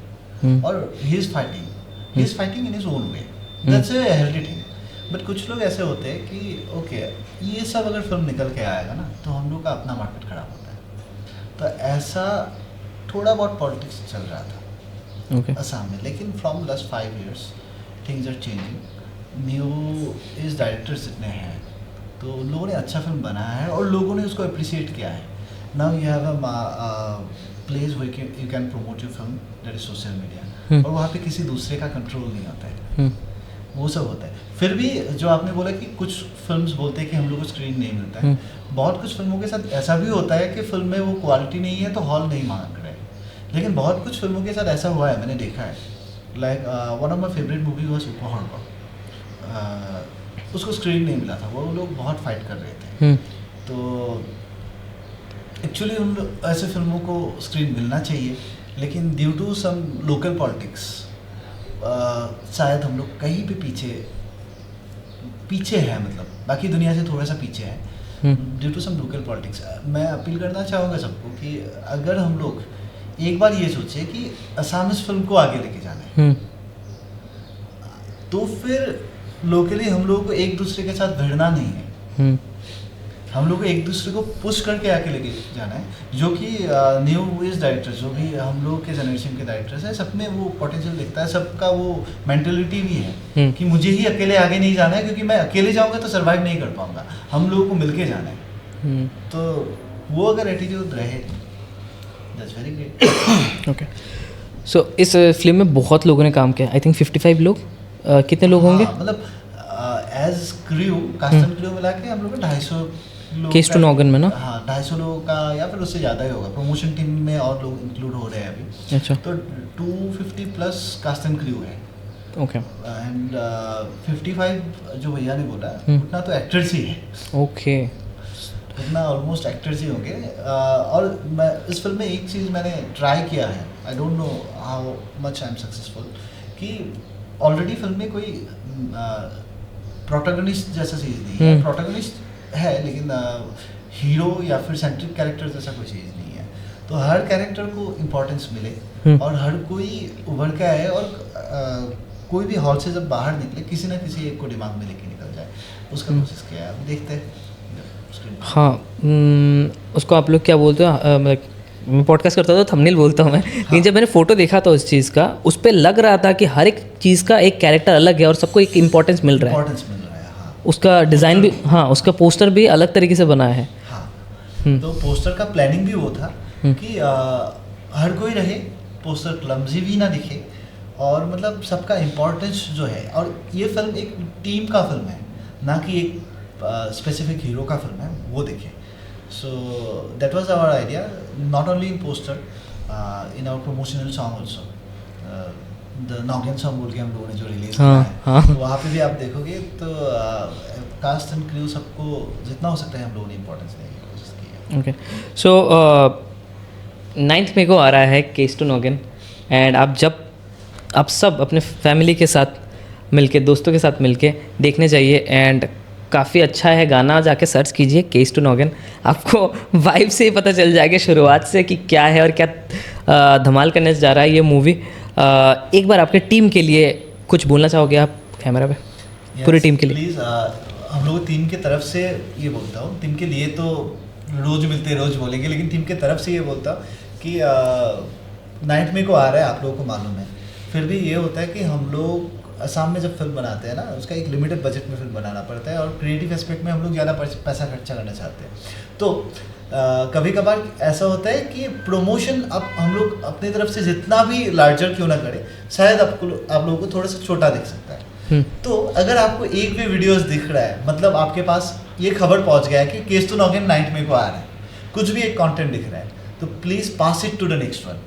और he is fighting in his own way, that's a healthy thing. But कुछ लोग ऐसे होते हैं कि ओके ये सब अगर फिल्म निकल के आएगा ना, तो हम लोग का अपना मार्केट खराब होता है। तो ऐसा थोड़ा बहुत पॉलिटिक्स चल रहा था असम में, लेकिन from last 5 years things are changing. New इस डायरेक्टर्स जितने हैं, तो उन लोगों ने अच्छा फिल्म बनाया है और लोगों ने उसको अप्रिशिएट किया है। Now you have a place where you can promote your film, that is social media, और वहाँ पे किसी दूसरे का कंट्रोल नहीं होता है, वो सब होता है। फिर भी जो आपने बोला कि कुछ फिल्म्स बोलते हैं कि हम लोग को स्क्रीन नहीं मिलता है, बहुत कुछ फिल्मों के साथ ऐसा भी होता है कि फिल्म में वो क्वालिटी नहीं है तो हॉल नहीं मांग रहे, लेकिन बहुत कुछ फिल्मों के साथ ऐसा हुआ है, मैंने देखा है। Like one of my favourite movie हुआ सुपर हॉट, उसको स्क्रीन नहीं मिला था, वो लोग बहुत फाइट कर रहे थे। तो एक्चुअली उन ऐसे फिल्मों को स्क्रीन मिलना चाहिए, लेकिन due to some local politics शायद हम लोग कहीं पे पीछे है, मतलब बाकी दुनिया से थोड़ा सा पीछे है due to some local politics. मैं अपील करना चाहूँगा सबको कि अगर हम लोग एक बार ये सोचे कि असामिस फिल्म को आगे लेके जाना है, तो फिर लोकली हम लोगों को एक दूसरे के साथ भिड़ना नहीं है, हम लोग को एक दूसरे को पुश करके आके लेके जाना है। जो कि न्यू वेज डायरेक्टर्स, जो भी हम लोग के जनरेशन के डायरेक्टर्स हैं, सब में वो पोटेंशियल दिखता है, सबका वो मेंटेलिटी भी है कि मुझे ही अकेले आगे नहीं जाना है, क्योंकि मैं अकेले जाऊंगा तो सर्वाइव नहीं कर पाऊंगा, हम लोगों को मिलके जाना है। तो वो अगर एटीट्यूड रहे, दैट्स वेरी ग्रेट। ओके, सो इस फिल्म में बहुत लोगों ने काम किया, आई थिंक 55 लोग, कितने लोग होंगे? मतलब as crew, cast and crew मिला के हम लोग 250 केस टू नॉगन में ना? हाँ 250 लोगों का या फिर उससे ज़्यादा ही होगा, प्रमोशन टीम में और लोग इंक्लूड हो रहे हैं अभी। अच्छा, तो 250 प्लस कास्ट एंड क्रू है। ओके, एंड 55 जो भैया ने बोला उतना तो एक्टर्स ही है। ओके, उतना ऑलमोस्ट एक्टर्स ही होंगे। और मैं इस फिल्म में एक चीज़ मैंने ट्राई किया है, I don't know how much I am successful, कि ऑलरेडी फिल्म में कोई प्रोटैगनिस्ट जैसा चीज़ नहीं है। प्रोटैगनिस्ट है, लेकिन हीरो या फिर सेंट्रिक कैरेक्टर जैसा कोई चीज़ नहीं है। तो हर कैरेक्टर को इम्पोर्टेंस मिले और हर कोई उभर के आए, और कोई भी हॉल से जब बाहर निकले किसी ना किसी एक को दिमाग में लेके निकल जाए, उसका कोशिश किया है। अब देखते हैं। हाँ, उसको आप लोग क्या बोलते हो? मैं पॉडकास्ट करता था तो थंबनेल बोलता हूँ मैं, लेकिन जब मैंने फ़ोटो देखा था उस चीज़ का, उस पर लग रहा था कि हर एक चीज़ का एक कैरेक्टर अलग है और सबको एक इम्पोर्टेंस मिल रहा है। हाँ। उसका डिज़ाइन भी, हाँ, उसका पोस्टर भी अलग तरीके से बना है। हाँ, तो पोस्टर का प्लानिंग भी वो था कि हर कोई रहे, पोस्टर क्लमजी भी ना दिखे, और मतलब सबका इम्पोर्टेंस जो है। और ये फिल्म एक टीम का फिल्म है, ना कि एक स्पेसिफिक हीरो का फिल्म है, वो देखे। So that was our idea, not only in poster, in our promotional song also. The Nogin song बोल के हम लोगों ने जो रिलीज हाँ, किया हाँ। है, तो वहाँ पे भी आप देखोगे तो कास्ट एंड क्रू सबको जितना हो सकता है हम लोगों ने इम्पोर्टेंस देने की कोशिश की है। ओके, सो 9th मई को आ रहा है केस टू नॉगिन, एंड आप सब अपने फैमिली के साथ मिलके, दोस्तों के साथ मिलके देखने जाइए। एंड काफ़ी अच्छा है गाना, जाके सर्च कीजिए केस टू नॉगिन, आपको वाइब से ही पता चल जाएगा शुरुआत से कि क्या है और क्या धमाल करने जा रहा है ये मूवी। एक बार आपके टीम के लिए कुछ बोलना चाहोगे आप कैमरा पे, पूरी टीम के लिए? प्लीज़ हम लोग टीम की तरफ से ये बोलता हूँ, टीम के लिए तो रोज़ मिलते रोज़ बोलेंगे, लेकिन टीम की तरफ से ये बोलता हूँ कि 9th मई को आ रहा है, आप लोगों को मालूम है, फिर भी ये होता है कि हम लोग असम में जब फिल्म बनाते हैं ना, उसका एक लिमिटेड बजट में फिल्म बनाना पड़ता है और क्रिएटिव एस्पेक्ट में हम लोग ज़्यादा पैसा खर्चा करना चाहते हैं। तो कभी कभार ऐसा होता है कि प्रमोशन अब हम लोग अपनी तरफ से जितना भी लार्जर क्यों ना करें, शायद आप लोगों को थोड़ा सा छोटा दिख सकता है। तो अगर आपको एक भी वीडियोस दिख रहा है, मतलब आपके पास ये खबर पहुंच गया है कि केस टू नॉगिन 9th मई को आ रहा है, कुछ भी एक कंटेंट दिख रहा है, तो please pass it to the next one,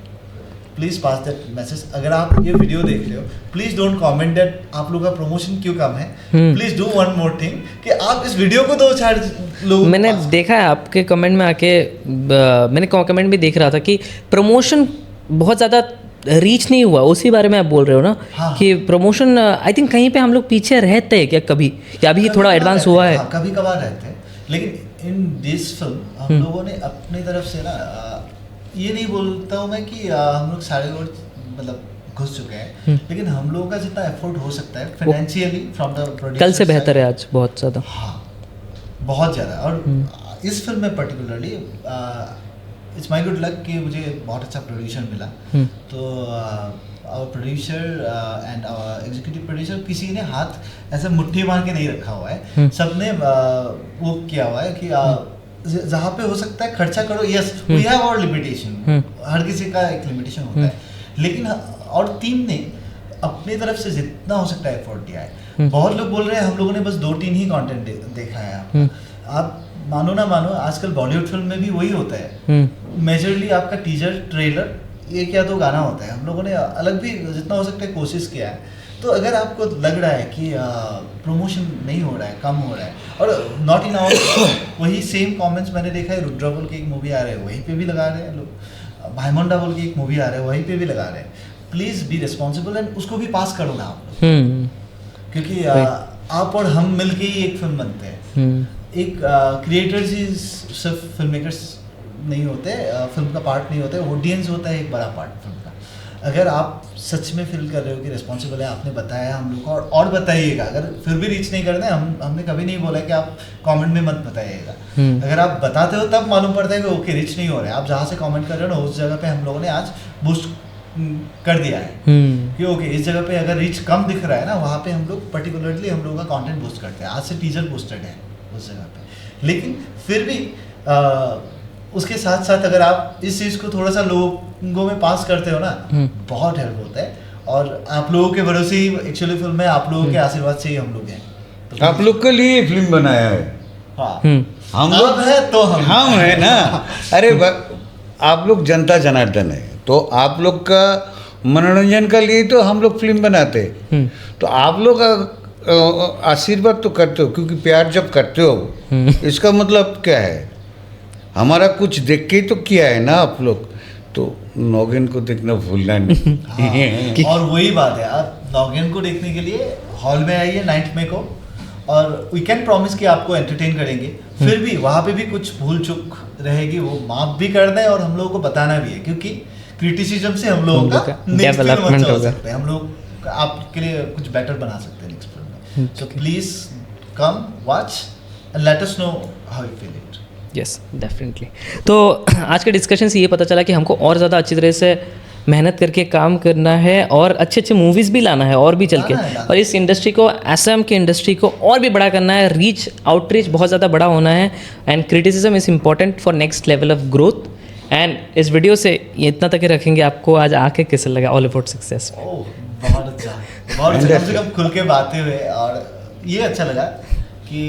please pass that message. अगर आप ये वीडियो देख रहे हो, प्लीज़ डोंट कमेंट दैट आप लोगों का प्रमोशन क्यों कम है। Please do one more thing कि आप इस वीडियो को 2-4 लोग, मैंने देखा है आपके कमेंट में आके, मैंने कमेंट भी देख रहा था कि प्रमोशन बहुत ज़्यादा रीच नहीं हुआ, उसी बारे में आप बोल रहे हो ना? हाँ। कि प्रमोशन आई थिंक कहीं पे हम लोग पीछे रहते हैं क्या कभी, या अभी थोड़ा एडवांस हुआ है? कभी कभार रहते हैं, लेकिन इन दिस फिल्म हम लोगों ने अपनी तरफ से ना, ये नहीं बोलता हूँ मैं कि हम लोग सारे लोग मतलब घुस चुके हैं, लेकिन हम लोगों का जितना एफर्ट हो सकता है फाइनेंशियली फ्रॉम द प्रोड्यूसर, कल से बेहतर है आज बहुत ज़्यादा। हाँ, बहुत ज़्यादा। और इस फिल्म में particularly it's my good luck कि मुझे बहुत अच्छा प्रोड्यूसर मिला। तो our producer and our executive producer, किसी ने हाथ ऐसे मुट्ठी मार के नहीं रखा हुआ है, सबने वो किया हुआ है कि जहाँ पे हो सकता है खर्चा करो। Yes, we have our limitation, हर किसी का एक लिमिटेशन होता है, लेकिन और टीम ने अपनी तरफ से जितना हो सकता है एफर्ट दिया है। बहुत लोग बोल रहे हैं हम लोगों ने बस 2-3 ही कंटेंट देखा है। आप मानो ना मानो, आजकल बॉलीवुड फिल्म में भी वही होता है, मेजरली आपका टीजर, ट्रेलर, एक या दो गाना होता है। हम लोगों ने अलग भी जितना हो सकता है कोशिश किया है। तो अगर आपको लग रहा है कि प्रमोशन नहीं हो रहा है, कम हो रहा है, और नॉट इन आवर, वही सेम कमेंट्स मैंने देखा है, रुद्रा बोल के एक मूवी आ रहा है वहीं पे भी लगा रहे हैं लोग, भाईमुंडा बोल के एक मूवी आ रहा है वहीं पे भी लगा रहे हैं। प्लीज़ बी रिस्पॉन्सिबल एंड उसको भी पास करो ना आप लोग, क्योंकि आप और हम मिल के ही एक फिल्म बनते हैं। एक क्रिएटर्स ही सिर्फ फिल्म मेकर्स नहीं होते, फिल्म का पार्ट नहीं होता है, ऑडियंस होता है एक बड़ा पार्ट फिल्म का। अगर आप सच में फील कर रहे हो कि रिस्पॉन्सिबल है, आपने बताया हम लोग को, और बताइएगा। अगर फिर भी रीच नहीं करते, हमने कभी नहीं बोला कि आप कमेंट में मत बताइएगा। अगर आप बताते हो तब मालूम पड़ता है कि ओके रीच नहीं हो रहा है। आप जहाँ से कमेंट कर रहे हो ना, उस जगह पे हम लोगों ने आज बूस्ट कर दिया है कि ओके इस जगह पे अगर रीच कम दिख रहा है ना, वहाँ पे हम लोग पर्टिकुलरली हम लोगों का कंटेंट बूस्ट करते हैं। आज से टीजर बूस्टेड है उस जगह पे, लेकिन फिर भी उसके साथ साथ अगर आप इस चीज़ को थोड़ा सा लोगों में पास करते हो ना, बहुत हेल्प होता है। और आप लोगों के भरोसे ही एक्चुअली फिल्म है, आप लोगों के आशीर्वाद से ही हम लोग हैं। तो आप लोग के लिए फिल्म बनाया है। हाँ, हम लोग है तो हम है ना। अरे आप लोग जनता जनार्दन है, तो आप लोग का मनोरंजन के लिए तो हम लोग फिल्म बनाते हैं। तो आप लोग आशीर्वाद तो करते हो, क्योंकि प्यार जब करते हो इसका मतलब क्या है, हमारा कुछ देख के तो किया है ना आप लोग। तो नॉगिन को देखना भूलना नहीं। हाँ, और वही बात है, आप नॉगिन को देखने के लिए हॉल में आइए 9th मई को, और वी कैन प्रॉमिस कि आपको एंटरटेन करेंगे। फिर भी वहाँ पे भी कुछ भूल चूक रहेगी, वो माफ भी कर दें और हम लोगों को बताना भी है, क्योंकि क्रिटिसिज्म से हम लोगों का डेवलपमेंट होगा। हम लोग आपके लिए कुछ बेटर बना सकते हैं नेक्स्ट फिल्म में। So please come watch and let us know how you feel it. Yes definitely. तो आज के डिस्कशन से ये पता चला कि हमको और ज़्यादा अच्छी तरह से मेहनत करके काम करना है और अच्छे अच्छे मूवीज़ भी लाना है और भी चल के, और इस इंडस्ट्री को, असम की इंडस्ट्री को और भी बड़ा करना है। रीच, आउटरीच बहुत ज़्यादा बड़ा होना है, and criticism is important for next level of growth. And इस वीडियो से ये इतना तक रखेंगे। आपको आज आके कैसे लगा ऑल अबाउट सक्सेस? बहुत अच्छा, बहुत अच्छा, कम से कम खुल के बातें हुए, और ये अच्छा लगा कि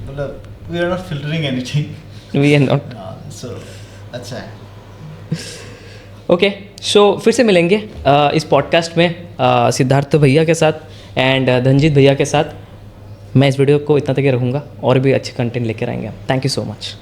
मतलब we are not filtering anything, we are not, so अच्छा है। ओके सो फिर से मिलेंगे इस पॉडकास्ट में सिद्धार्थ भैया के साथ एंड धनजीत भैया के साथ। मैं इस वीडियो को इतना तक ही रखूँगा और भी अच्छे कंटेंट लेकर आएंगे। Thank you so much.